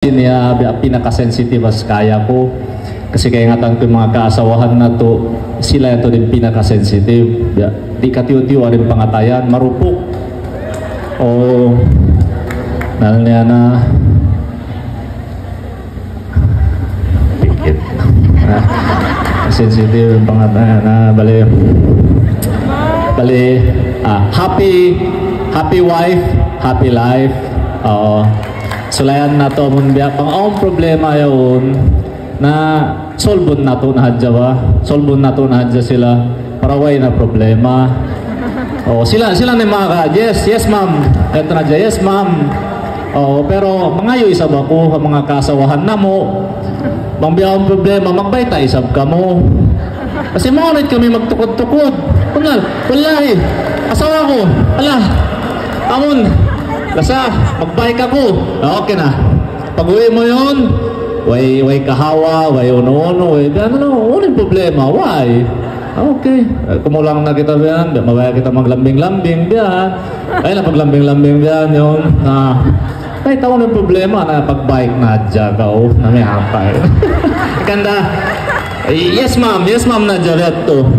niya pinaka-sensitive as kaya ko kasi kaya nga tanto yung mga kaasawahan na to sila ito din pinaka-sensitive di katiyo-tiyo rin pangatayan marupok o niya na pikit sensitive yung pangatayan na bali happy wife happy life. Sulayan na to mun biya pang ang problema yun na solbon na to na hadya ba solbon na to na hadya sila para way na problema sila ni mga yes ma'am eto na dya yes ma'am pero mga isa ba ko mga kasawahan na mo bang biya ang problema magbayta isab ka mo kasi mga kami magtukod-tukod wallahi asawa ko amon lasa, magbike ako. Okay na. Pag-uwi mo yun, way kahawa, way uno-uno, way uning problema. Why? Okay. Kumulang na kita biyan, mabaya kita maglambing-lambing biyan. Ay na paglambing-lambing biyan yun. Ay, taon yung problema na pag-bike na dya ka na may hapay. Kanda, yes ma'am na dya to.